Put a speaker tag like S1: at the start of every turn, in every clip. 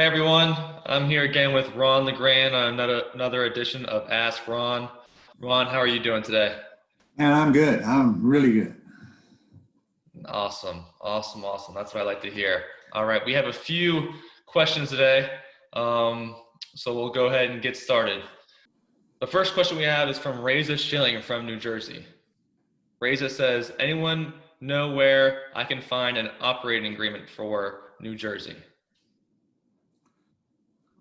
S1: Hey everyone, I'm here again with Ron LeGrand on another edition of Ask Ron. Ron, how are you doing today?
S2: And I'm good. I'm really good.
S1: Awesome. That's what I like to hear. All right, we have a few questions today, so we'll go ahead and get started. The first question we have is from Raisa Schilling from New Jersey. Raisa says, anyone know where I can find an operating agreement for New Jersey?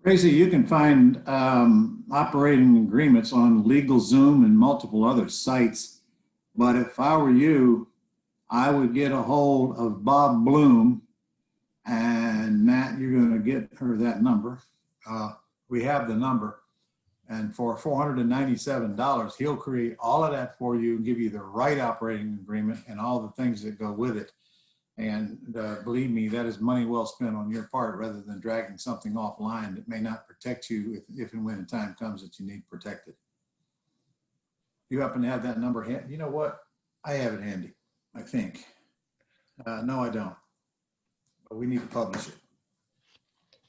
S2: Crazy, you can find operating agreements on LegalZoom and multiple other sites. But if I were you, I would get a hold of Bob Bloom. And Matt, you're going to get her that number. We have the number. And for $497, he'll create all of that for you and give you the right operating agreement and all the things that go with it. And believe me, that is money well spent on your part rather than dragging something offline that may not protect you if and when the time comes that you need protected. You happen to have that number? You know what? I have it handy, I think. No, I don't. But we need to publish it.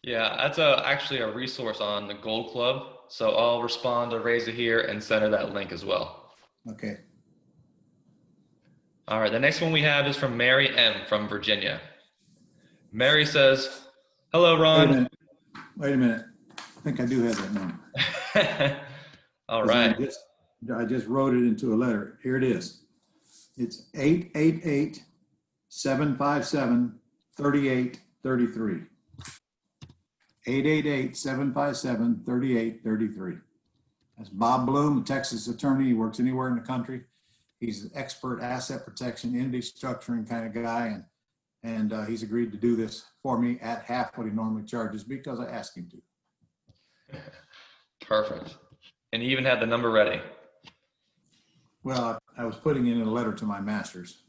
S1: Yeah, that's actually a resource on the Gold Club. So I'll respond to Raisa here and send her that link as well.
S2: Okay.
S1: All right, the next one we have is from Mary M. from Virginia. Mary says, hello, Ron.
S2: Wait a minute. I think I do have that number.
S1: All right.
S2: I just wrote it into a letter. Here it is. It's 888-757-3833. 888-757-3833. That's Bob Bloom, a Texas attorney. He works anywhere in the country. He's an expert asset protection, entity structuring kind of guy, and he's agreed to do this for me at half what he normally charges because I asked him to.
S1: Perfect. And he even had the number ready.
S2: Well, I was putting in a letter to my masters,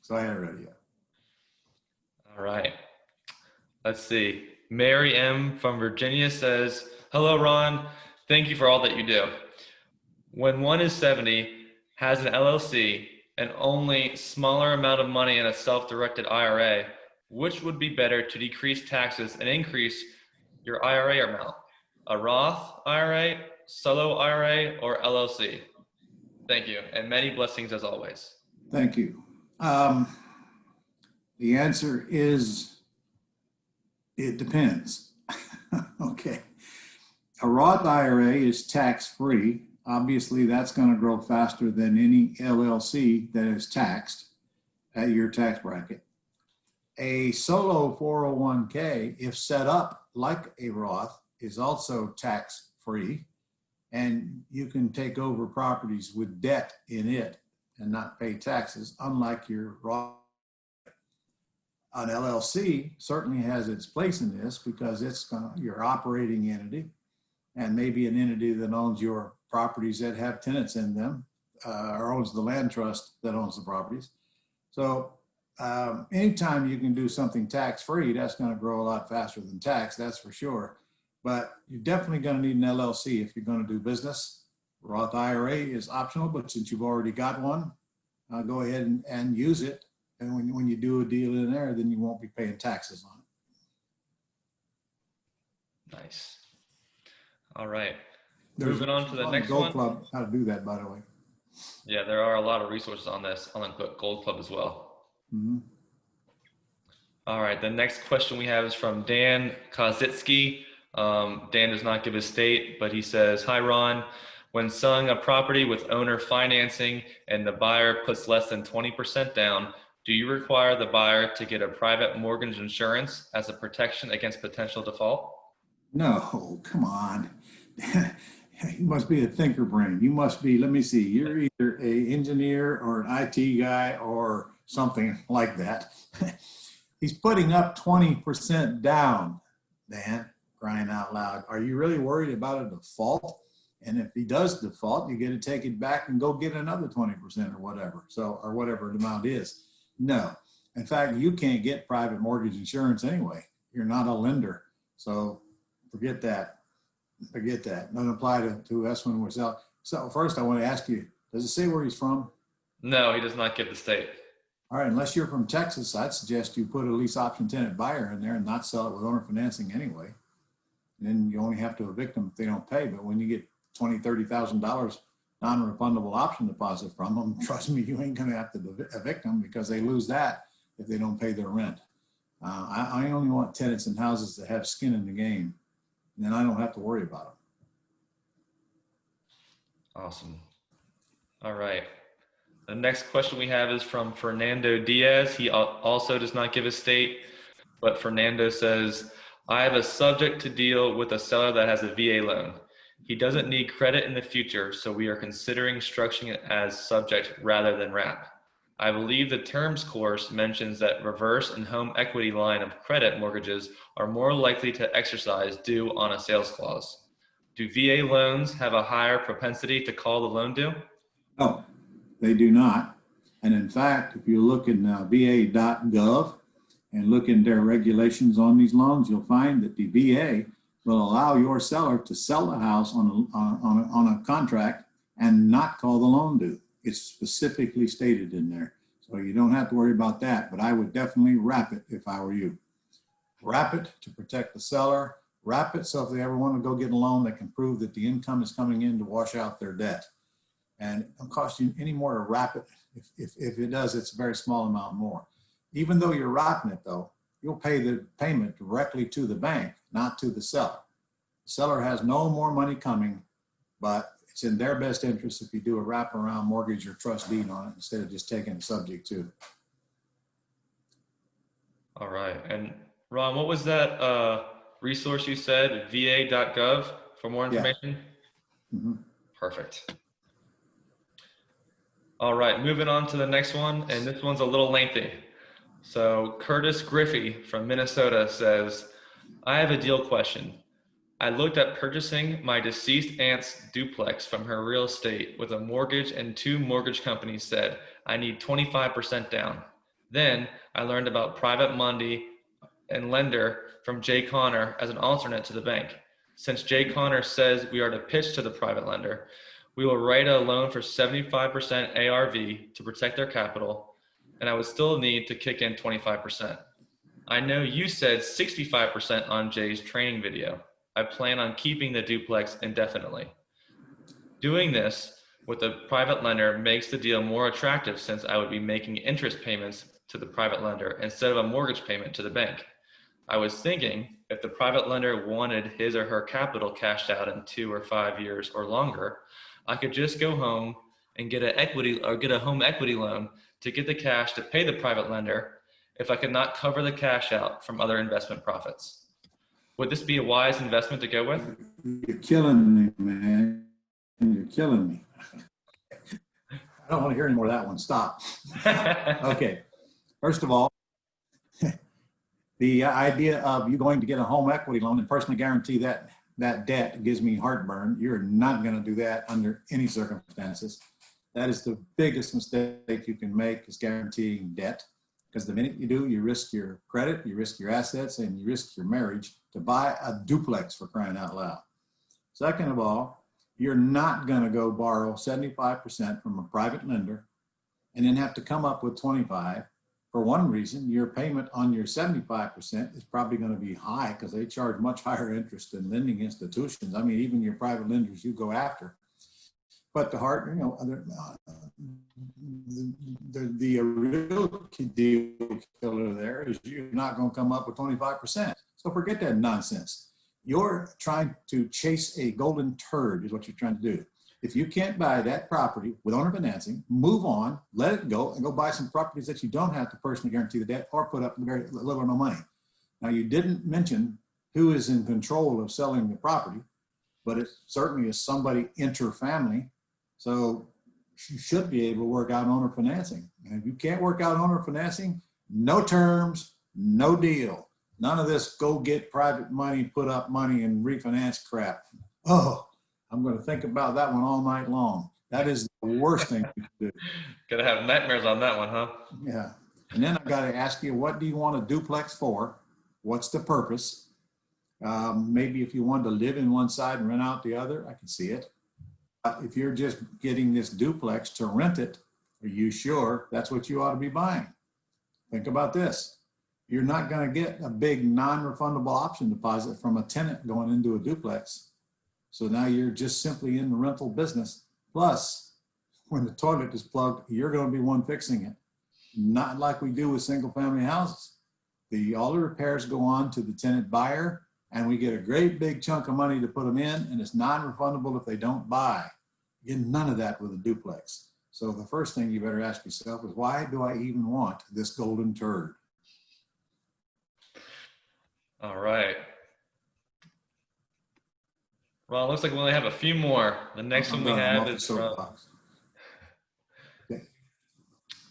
S2: so I had it ready.
S1: All right. Let's see. Mary M. from Virginia says, hello, Ron. Thank you for all that you do. When one is 70, has an LLC, and only smaller amount of money in a self-directed IRA, which would be better to decrease taxes and increase your IRA amount? A Roth IRA, solo IRA, or LLC? Thank you, and many blessings as always.
S2: Thank you. The answer is, it depends. Okay. A Roth IRA is tax-free. Obviously, that's going to grow faster than any LLC that is taxed at your tax bracket. A solo 401k, if set up like a Roth, is also tax-free, and you can take over properties with debt in it and not pay taxes, unlike your Roth. An LLC certainly has its place in this because it's your operating entity and maybe an entity that owns your properties that have tenants in them or owns the land trust that owns the properties. So anytime you can do something tax-free, that's going to grow a lot faster than tax, that's for sure. But you're definitely going to need an LLC if you're going to do business. Roth IRA is optional, but since you've already got one, go ahead and use it. And when you do a deal in there, then you won't be paying taxes on it.
S1: Nice. All right.
S2: There's
S1: moving on to the next
S2: Gold
S1: one.
S2: Club, how to do that, by the way.
S1: Yeah, there are a lot of resources on this on the Gold Club as well.
S2: Mm-hmm.
S1: All right, the next question we have is from Dan Kositske. Dan does not give his state, but he says, hi, Ron. When selling a property with owner financing and the buyer puts less than 20% down, do you require the buyer to get a private mortgage insurance as a protection against potential default?
S2: No, come on. You must be a thinker brain. You must be, let me see, you're either an engineer or an IT guy or something like that. He's putting up 20% down, Dan, crying out loud. Are you really worried about a default? And if he does default, you get to take it back and go get another 20% or whatever. So, or whatever the amount is. No. In fact, you can't get private mortgage insurance anyway. You're not a lender. So forget that. Forget that. Doesn't apply to us when we're selling. So first I want to ask you, does it say where he's from?
S1: No, he does not give the state.
S2: All right, unless you're from Texas, I'd suggest you put a lease option tenant buyer in there and not sell it with owner financing anyway. And then you only have to evict them if they don't pay. But when you get $20,000, $30,000 non-refundable option deposit from them, trust me, you ain't gonna have to evict them because they lose that if they don't pay their rent. I only want tenants in houses that have skin in the game, and then I don't have to worry about them.
S1: Awesome. All right. The next question we have is from Fernando Diaz. He also does not give a state, but Fernando says, I have a subject to deal with a seller that has a VA loan. He doesn't need credit in the future, so we are considering structuring it as subject rather than wrap. I believe the terms course mentions that reverse and home equity line of credit mortgages are more likely to exercise due on a sales clause. Do VA loans have a higher propensity to call the loan due?
S2: No, they do not. And in fact, if you look in va.gov and look in their regulations on these loans, you'll find that the VA will allow your seller to sell the house on a contract and not call the loan due. It's specifically stated in there. So you don't have to worry about that, but I would definitely wrap it if I were you. Wrap it to protect the seller, wrap it so if they ever want to go get a loan, they can prove that the income is coming in to wash out their debt. And it don't cost you any more to wrap it. If it does, it's a very small amount more. Even though you're wrapping it though, you'll pay the payment directly to the bank, not to the seller. The seller has no more money coming, but it's in their best interest if you do a wraparound mortgage or trust deed on it instead of just taking the subject to.
S1: All right. And Ron, what was that resource you said? va.gov for more information?
S2: Yeah. Mm-hmm.
S1: Perfect. All right, moving on to the next one, and this one's a little lengthy. So Curtis Griffy from Minnesota says, I have a deal question. I looked at purchasing my deceased aunt's duplex from her real estate with a mortgage, and 2 mortgage companies said I need 25% down. Then I learned about private money and lender from Jay Conner as an alternate to the bank. Since Jay Conner says we are to pitch to the private lender, we will write a loan for 75% ARV to protect their capital, and I would still need to kick in 25%. I know you said 65% on Jay's training video. I plan on keeping the duplex indefinitely. Doing this with a private lender makes the deal more attractive since I would be making interest payments to the private lender instead of a mortgage payment to the bank. I was thinking if the private lender wanted his or her capital cashed out in 2 or 5 years or longer, I could just go home and get a home equity loan to get the cash to pay the private lender if I could not cover the cash out from other investment profits. Would this be a wise investment to go with?
S2: You're killing me, man. You're killing me. I don't want to hear any more of that one. Stop. Okay. First of all, the idea of you going to get a home equity loan and personally guarantee that debt gives me heartburn. You're not going to do that under any circumstances. That is the biggest mistake you can make, is guaranteeing debt. Because the minute you do, you risk your credit, you risk your assets, and you risk your marriage to buy a duplex, for crying out loud. Second of all, you're not going to go borrow 75% from a private lender and then have to come up with 25. For one reason, your payment on your 75% is probably going to be high because they charge much higher interest than lending institutions. I mean, even your private lenders you go after. But the real deal killer there is you're not going to come up with 25%. So forget that nonsense. You're trying to chase a golden turd is what you're trying to do. If you can't buy that property with owner financing, move on, let it go, and go buy some properties that you don't have to personally guarantee the debt or put up very little or no money. Now, you didn't mention who is in control of selling the property, but it certainly is somebody inter-family. So you should be able to work out owner financing. And if you can't work out owner financing, no terms, no deal. None of this go get private money, put up money, and refinance crap. Oh, I'm going to think about that one all night long. That is the worst thing you can do.
S1: Gonna have nightmares on that one, huh?
S2: Yeah. And then I got to ask you, what do you want a duplex for? What's the purpose? Maybe if you wanted to live in one side and rent out the other, I can see it. But if you're just getting this duplex to rent it, are you sure that's what you ought to be buying? think about this. You're not going to get a big non-refundable option deposit from a tenant going into a duplex. So now you're just simply in the rental business. Plus, when the toilet is plugged, you're going to be one fixing it. Not like we do with single family houses. All the repairs go on to the tenant buyer, and we get a great big chunk of money to put them in, and it's non-refundable if they don't buy. You get none of that with a duplex. So the first thing you better ask yourself is, why do I even want this golden turd?
S1: All right. Well, it looks like we only have a few more. The next one we have is from...
S2: Okay.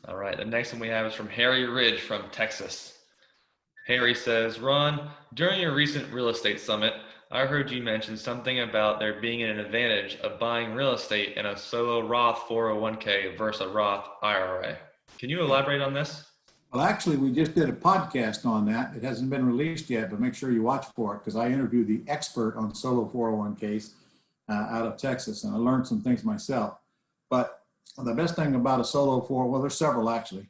S1: All right, the next one we have is from Harry Ridge from Texas. Harry says, Ron, during your recent real estate summit, I heard you mention something about there being an advantage of buying real estate in a solo Roth 401k versus a Roth IRA. Can you elaborate on this?
S2: Well, actually, we just did a podcast on that. It hasn't been released yet, but make sure you watch for it, because I interviewed the expert on solo 401ks out of Texas, and I learned some things myself. But the best thing about a solo well, there's several actually.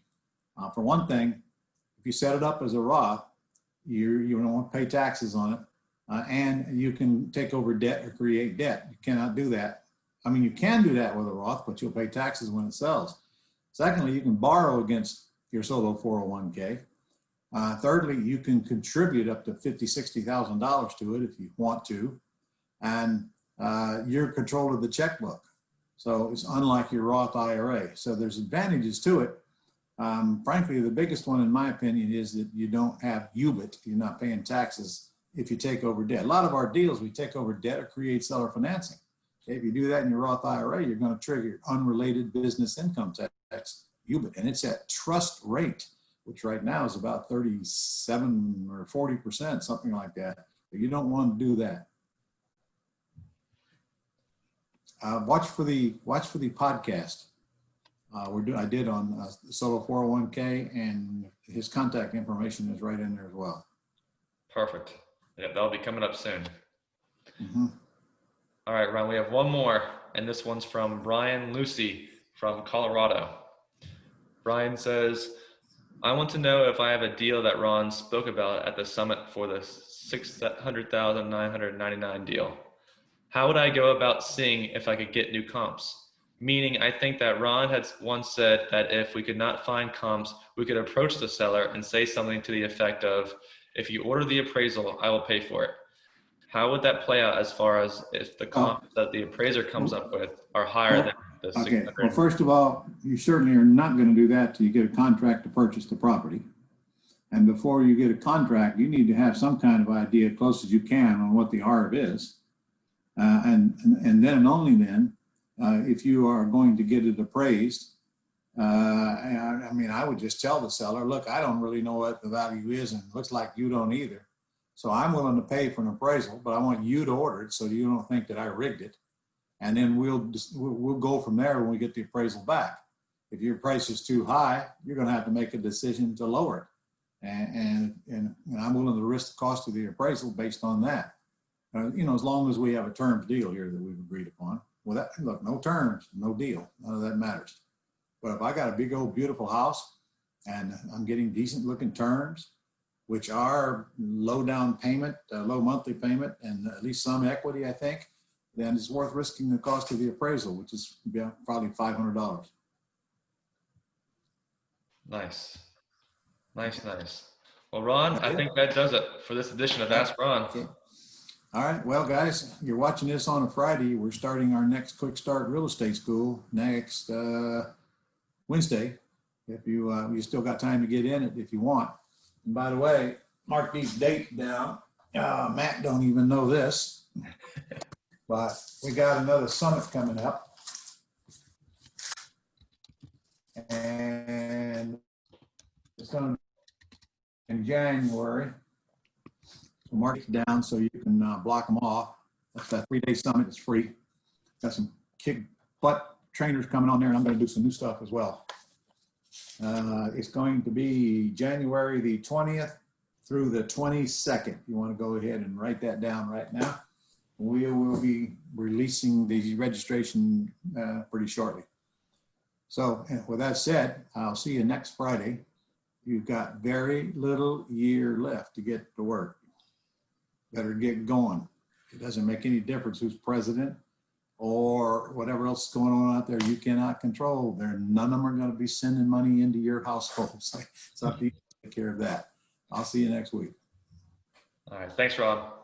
S2: For one thing, if you set it up as a Roth, you don't want to pay taxes on it, and you can take over debt or create debt. You cannot do that. I mean, you can do that with a Roth, but you'll pay taxes when it sells. Secondly, you can borrow against your solo 401k. Thirdly, you can contribute up to $50,000, $60,000 to it if you want to, and you're in control of the checkbook. So it's unlike your Roth IRA. So there's advantages to it. Frankly, the biggest one, in my opinion, is that you don't have UBIT. You're not paying taxes if you take over debt. A lot of our deals, we take over debt or create seller financing. Okay, if you do that in your Roth IRA, you're going to trigger unrelated business income tax, UBIT, and it's at trust rate, which right now is about 37 or 40%, something like that. But you don't want to do that. Watch for the podcast. I did on solo 401k, and his contact information is right in there as well.
S1: Perfect. Yeah, that'll be coming up soon.
S2: Mm-hmm.
S1: All right, Ron, we have one more, and this one's from Brian Lucy from Colorado. Brian says, I want to know if I have a deal that Ron spoke about at the summit for the $600,999 deal. How would I go about seeing if I could get new comps? Meaning, I think that Ron had once said that if we could not find comps, we could approach the seller and say something to the effect of, if you order the appraisal, I will pay for it. How would that play out as far as if the comps that the appraiser comes up with are higher than the 600?
S2: Okay, well, first of all, you certainly are not going to do that till you get a contract to purchase the property. And before you get a contract, you need to have some kind of idea, close as you can, on what the ARV is. And then and only then, if you are going to get it appraised, I mean, I would just tell the seller, look, I don't really know what the value is, and it looks like you don't either. So I'm willing to pay for an appraisal, but I want you to order it so you don't think that I rigged it. And then we'll go from there when we get the appraisal back. If your price is too high, you're going to have to make a decision to lower it. And I'm willing to risk the cost of the appraisal based on that. As long as we have a terms deal here that we've agreed upon. Well, look, no terms, no deal. None of that matters. But if I got a big old beautiful house and I'm getting decent looking terms, which are low down payment, low monthly payment, and at least some equity, I think, then it's worth risking the cost of the appraisal, which is probably $500.
S1: Nice. Well, Ron, I think that does it for this edition of Ask Ron.
S2: Okay. All right. Well, guys, you're watching this on a Friday. We're starting our next Quick Start Real Estate School next Wednesday. If you still got time to get in it if you want. And by the way, mark these dates down. Matt don't even know this, but we got another summit coming up. And it's going to be in January. So mark it down so you can block them off. That's that 3-day summit. It's free. Got some kick butt trainers coming on there, and I'm going to do some new stuff as well. It's going to be January the 20th through the 22nd. You want to go ahead and write that down right now. We will be releasing the registration pretty shortly. So with that said, I'll see you next Friday. You've got very little year left to get to work. Better get going. It doesn't make any difference who's president or whatever else is going on out there. You cannot control. None of them are going to be sending money into your household. So it's up to you to take care of that. I'll see you next week.
S1: All right. Thanks, Ron.